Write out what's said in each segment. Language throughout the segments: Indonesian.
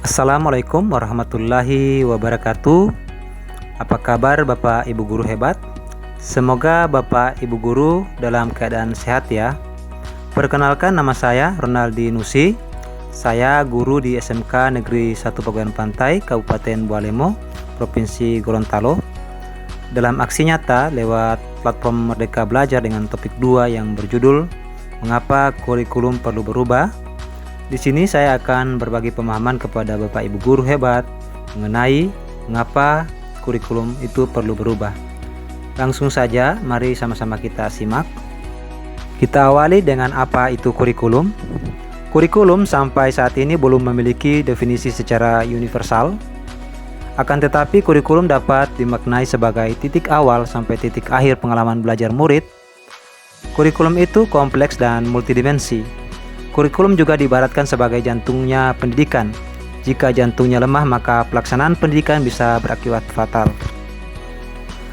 Assalamualaikum warahmatullahi wabarakatuh. Apa kabar Bapak Ibu Guru hebat? Semoga Bapak Ibu Guru dalam keadaan sehat ya. Perkenalkan, nama saya Ronaldi Nusi. Saya guru di SMK Negeri 1 Paguyan Pantai, Kabupaten Bualemo, Provinsi Gorontalo. Dalam aksi nyata lewat platform Merdeka Belajar dengan topik 2 yang berjudul Mengapa Kurikulum Perlu Berubah? Di sini saya akan berbagi pemahaman kepada Bapak Ibu Guru hebat mengenai mengapa kurikulum itu perlu berubah. Langsung saja, mari sama-sama kita simak. Kita awali dengan apa itu kurikulum. Kurikulum sampai saat ini belum memiliki definisi secara universal. Akan tetapi kurikulum dapat dimaknai sebagai titik awal sampai titik akhir pengalaman belajar murid. Kurikulum itu kompleks dan multidimensi. Kurikulum juga diibaratkan sebagai jantungnya pendidikan. Jika jantungnya lemah, maka pelaksanaan pendidikan bisa berakibat fatal.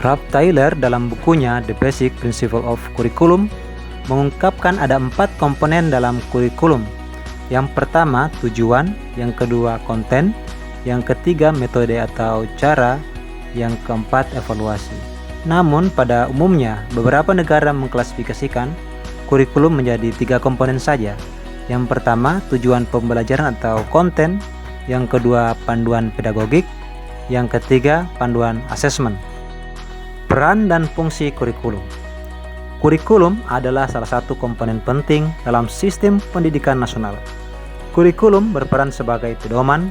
Ralph Taylor dalam bukunya The Basic Principle of Curriculum mengungkapkan ada 4 komponen dalam kurikulum. Yang pertama tujuan, yang kedua konten, yang ketiga metode atau cara, yang keempat evaluasi. Namun pada umumnya beberapa negara mengklasifikasikan kurikulum menjadi 3 komponen saja. Yang pertama tujuan pembelajaran atau konten, yang kedua panduan pedagogik, yang ketiga panduan asesmen. Peran dan fungsi kurikulum. Kurikulum adalah salah satu komponen penting dalam sistem pendidikan nasional. Kurikulum berperan sebagai pedoman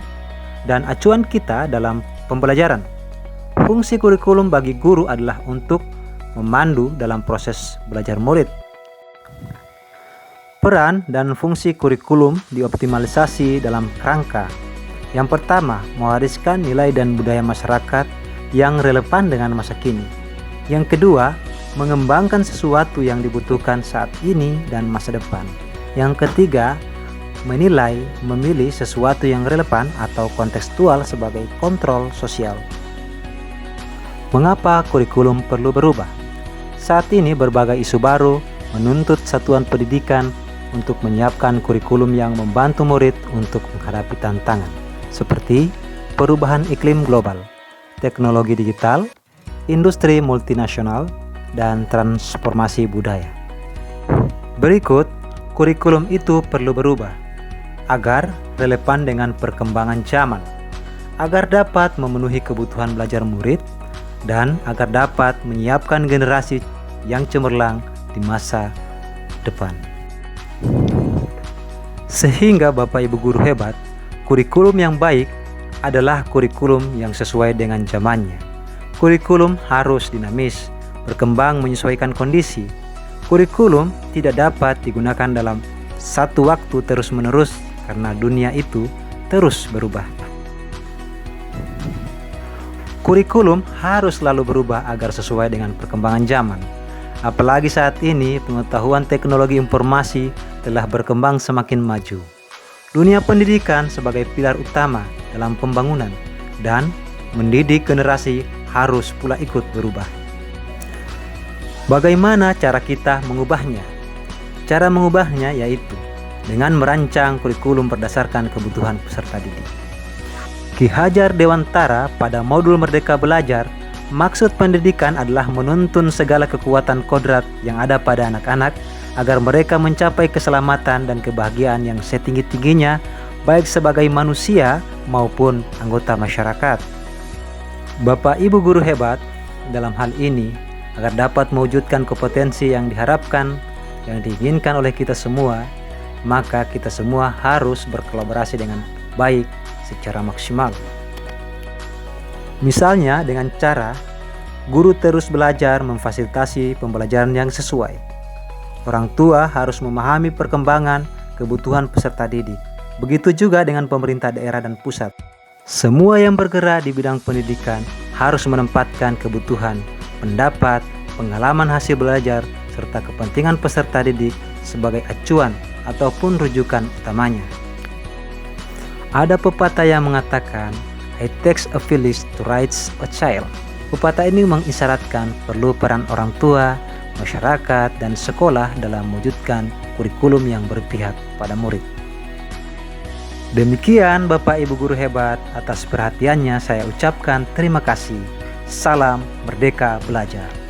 dan acuan kita dalam pembelajaran. Fungsi kurikulum bagi guru adalah untuk memandu dalam proses belajar murid. Peran dan fungsi kurikulum dioptimalisasi dalam kerangka yang pertama, mewariskan nilai dan budaya masyarakat yang relevan dengan masa kini. Yang kedua, mengembangkan sesuatu yang dibutuhkan saat ini dan masa depan. Yang ketiga, memilih sesuatu yang relevan atau kontekstual sebagai kontrol sosial. Mengapa kurikulum perlu berubah? Saat ini berbagai isu baru menuntut satuan pendidikan untuk menyiapkan kurikulum yang membantu murid untuk menghadapi tantangan seperti perubahan iklim global, teknologi digital, industri multinasional, dan transformasi budaya. Berikut, kurikulum itu perlu berubah agar relevan dengan perkembangan zaman, agar dapat memenuhi kebutuhan belajar murid, dan agar dapat menyiapkan generasi yang cemerlang di masa depan. Sehingga Bapak Ibu Guru hebat, kurikulum yang baik adalah kurikulum yang sesuai dengan zamannya. Kurikulum harus dinamis, berkembang menyesuaikan kondisi. Kurikulum tidak dapat digunakan dalam satu waktu terus-menerus karena dunia itu terus berubah. Kurikulum harus selalu berubah agar sesuai dengan perkembangan zaman. Apalagi saat ini pengetahuan teknologi informasi telah berkembang semakin maju. Dunia pendidikan sebagai pilar utama dalam pembangunan dan mendidik generasi harus pula ikut berubah. Bagaimana cara kita mengubahnya? Cara mengubahnya yaitu dengan merancang kurikulum berdasarkan kebutuhan peserta didik. Ki Hajar Dewantara pada modul Merdeka Belajar, maksud pendidikan adalah menuntun segala kekuatan kodrat yang ada pada anak-anak agar mereka mencapai keselamatan dan kebahagiaan yang setinggi-tingginya baik sebagai manusia maupun anggota masyarakat. Bapak Ibu Guru hebat dalam hal ini agar dapat mewujudkan kompetensi yang diharapkan, yang diinginkan oleh kita semua, maka kita semua harus berkolaborasi dengan baik secara maksimal. Misalnya dengan cara guru terus belajar memfasilitasi pembelajaran yang sesuai. Orang tua harus memahami perkembangan kebutuhan peserta didik. Begitu juga dengan pemerintah daerah dan pusat. Semua yang bergerak di bidang pendidikan harus menempatkan kebutuhan, pendapat, pengalaman hasil belajar, serta kepentingan peserta didik sebagai acuan ataupun rujukan utamanya. Ada pepatah yang mengatakan, "It takes a village to raise a child." Pepatah ini mengisyaratkan perlu peran orang tua, masyarakat, dan sekolah dalam mewujudkan kurikulum yang berpihak pada murid. Demikian Bapak Ibu guru hebat, atas perhatiannya saya ucapkan terima kasih. Salam Merdeka Belajar.